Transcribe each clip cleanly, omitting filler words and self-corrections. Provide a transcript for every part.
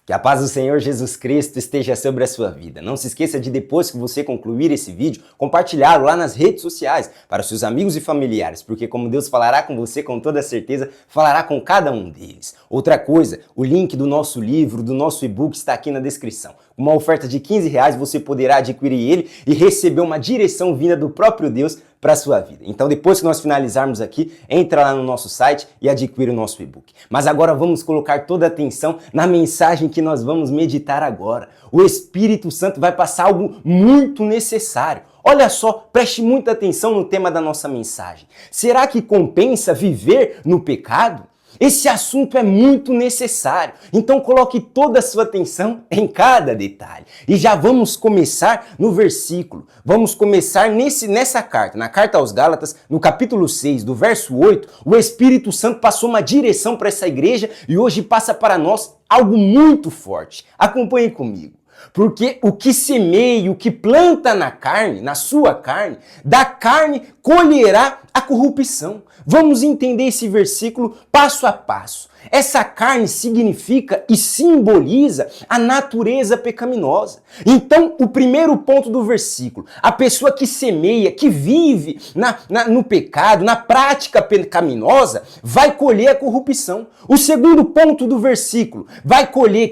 Que a paz do Senhor Jesus Cristo esteja sobre a sua vida. Não se esqueça de, depois que você concluir esse vídeo, compartilhá-lo lá nas redes sociais para os seus amigos e familiares, porque como Deus falará com você, com toda certeza, falará com cada um deles. Outra coisa, o link do nosso livro, do nosso e-book está aqui na descrição. Uma oferta de R$15 você poderá adquirir ele e receber uma direção vinda do próprio Deus para a sua vida. Então, depois que nós finalizarmos aqui, entra lá no nosso site e adquire o nosso e-book. Mas agora vamos colocar toda a atenção na mensagem que nós vamos meditar agora. O Espírito Santo vai passar algo muito necessário. Olha só, preste muita atenção no tema da nossa mensagem. Será que compensa viver no pecado? Esse assunto é muito necessário, então coloque toda a sua atenção em cada detalhe. E já vamos começar no versículo, vamos começar nessa carta, na carta aos Gálatas, no capítulo 6, do verso 8, o Espírito Santo passou uma direção para essa igreja e hoje passa para nós algo muito forte. Acompanhe comigo. Porque o que semeia, o que planta na carne, na sua carne, da carne colherá a corrupção. Vamos entender esse versículo passo a passo. Essa carne significa e simboliza a natureza pecaminosa. Então, o primeiro ponto do versículo, a pessoa que semeia, que vive no pecado, na prática pecaminosa, vai colher a corrupção. O segundo ponto do versículo,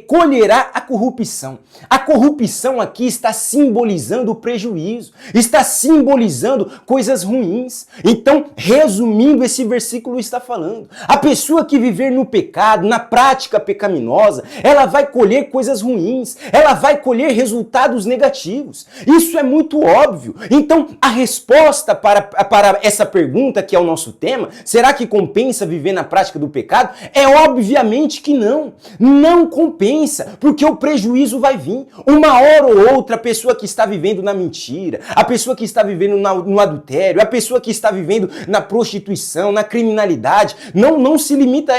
colherá a corrupção. A corrupção aqui está simbolizando o prejuízo, está simbolizando coisas ruins. Então, resumindo, esse versículo está falando, a pessoa que viver no pecado, na prática pecaminosa, ela vai colher coisas ruins, ela vai colher resultados negativos. Isso é muito óbvio. Então, a resposta para essa pergunta, que é o nosso tema, será que compensa viver na prática do pecado? É obviamente que não. Não compensa, porque o prejuízo vai vir. Uma hora ou outra, a pessoa que está vivendo na mentira, a pessoa que está vivendo no adultério, a pessoa que está vivendo na prostituição, na criminalidade, não se limita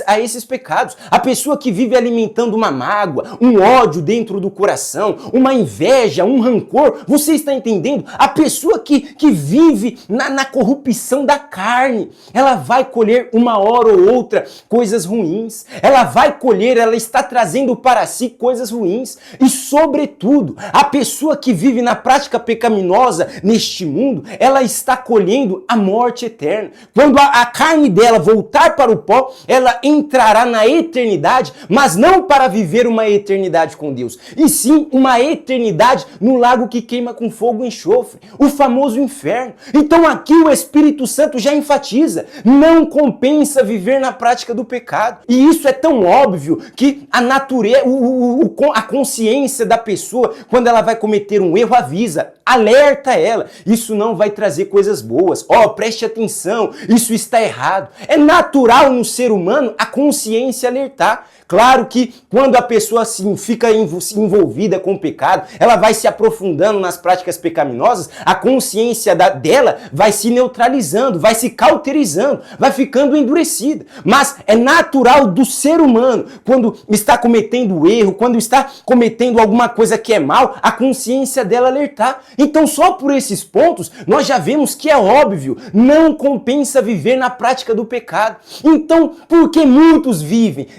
a esses pecados. A pessoa que vive alimentando uma mágoa, um ódio dentro do coração, uma inveja, um rancor, você está entendendo? A pessoa que vive na corrupção da carne, ela vai colher uma hora ou outra coisas ruins. Ela vai colher, ela está trazendo para si coisas ruins. E, sobretudo, a pessoa que vive na prática pecaminosa neste mundo, ela está colhendo a morte eterna. Quando a carne dela voltar para o pó, ela entrará na eternidade, mas não para viver uma eternidade com Deus, e sim uma eternidade no lago que queima com fogo e enxofre, o famoso inferno. Então aqui o Espírito Santo já enfatiza, não compensa viver na prática do pecado. E isso é tão óbvio que a natureza, a consciência da pessoa, quando ela vai cometer um erro, avisa, alerta ela. Isso não vai trazer coisas boas. Preste atenção, isso está errado. É natural no ser humano a consciência alertar. Claro que quando a pessoa assim, fica envolvida com o pecado, ela vai se aprofundando nas práticas pecaminosas, a consciência dela vai se neutralizando, vai se cauterizando, vai ficando endurecida. Mas é natural do ser humano, quando está cometendo erro, quando está cometendo alguma coisa que é mal, a consciência dela alertar. Então só por esses pontos, nós já vemos que é óbvio, não compensa viver na prática do pecado. Então, porque muitos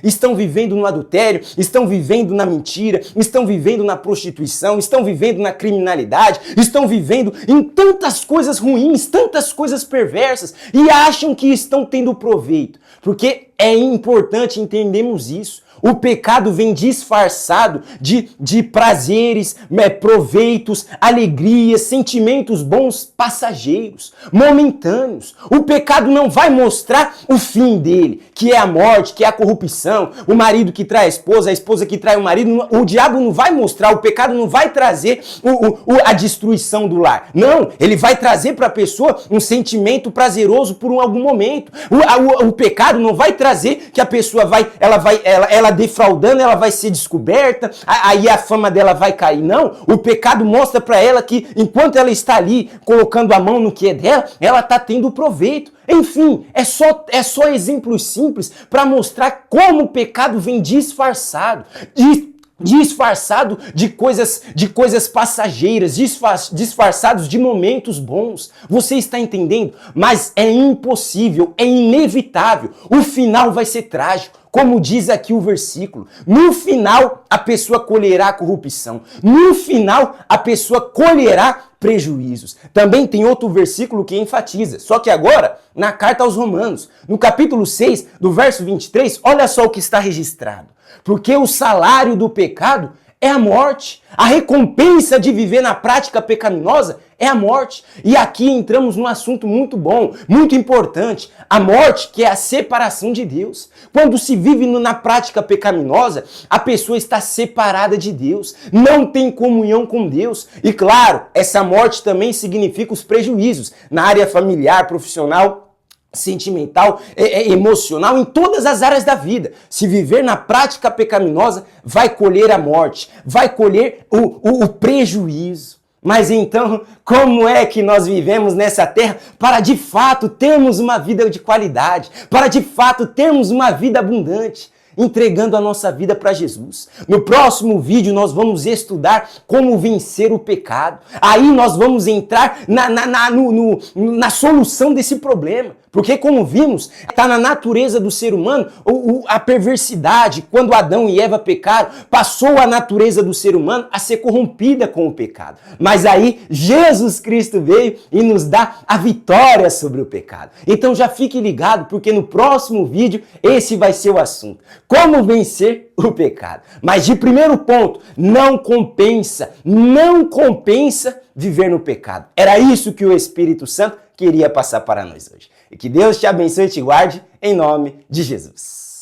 estão vivendo no adultério, estão vivendo na mentira, estão vivendo na prostituição, estão vivendo na criminalidade, estão vivendo em tantas coisas ruins, tantas coisas perversas e acham que estão tendo proveito. Porque é importante entendermos isso. O pecado vem disfarçado de prazeres, proveitos, alegrias, sentimentos bons passageiros, momentâneos. O pecado não vai mostrar o fim dele, que é a morte, que é a corrupção, o marido que trai a esposa que trai o marido. O diabo não vai mostrar, o pecado não vai trazer a destruição do lar. Não, ele vai trazer para a pessoa um sentimento prazeroso por algum momento. O pecado não vai trazer que a pessoa ela defraudando, ela vai ser descoberta, aí a fama dela vai cair. Não, o pecado mostra para ela que enquanto ela está ali colocando a mão no que é dela, ela está tendo proveito. Enfim, é só exemplos simples para mostrar como o pecado vem disfarçado, disfarçado de coisas passageiras, disfarçados de momentos bons. Você está entendendo? Mas é impossível, é inevitável. O final vai ser trágico. Como diz aqui o versículo, no final a pessoa colherá corrupção, no final a pessoa colherá prejuízos. Também tem outro versículo que enfatiza, só que agora na carta aos Romanos, no capítulo 6, do verso 23, olha só o que está registrado. Porque o salário do pecado é a morte. A recompensa de viver na prática pecaminosa é a morte. E aqui entramos num assunto muito bom, muito importante. A morte, que é a separação de Deus. Quando se vive na prática pecaminosa, a pessoa está separada de Deus. Não tem comunhão com Deus. E claro, essa morte também significa os prejuízos na área familiar, profissional, sentimental, emocional, em todas as áreas da vida. Se viver na prática pecaminosa, vai colher a morte, vai colher o prejuízo. Mas então, como é que nós vivemos nessa terra para de fato termos uma vida de qualidade, para de fato termos uma vida abundante? Entregando a nossa vida para Jesus. No próximo vídeo nós vamos estudar como vencer o pecado. Aí nós vamos entrar na solução desse problema. Porque como vimos, está na natureza do ser humano a perversidade. Quando Adão e Eva pecaram, passou a natureza do ser humano a ser corrompida com o pecado. Mas aí Jesus Cristo veio e nos dá a vitória sobre o pecado. Então já fique ligado, porque no próximo vídeo esse vai ser o assunto. Como vencer o pecado. Mas de primeiro ponto, não compensa viver no pecado. Era isso que o Espírito Santo queria passar para nós hoje. E que Deus te abençoe e te guarde, em nome de Jesus.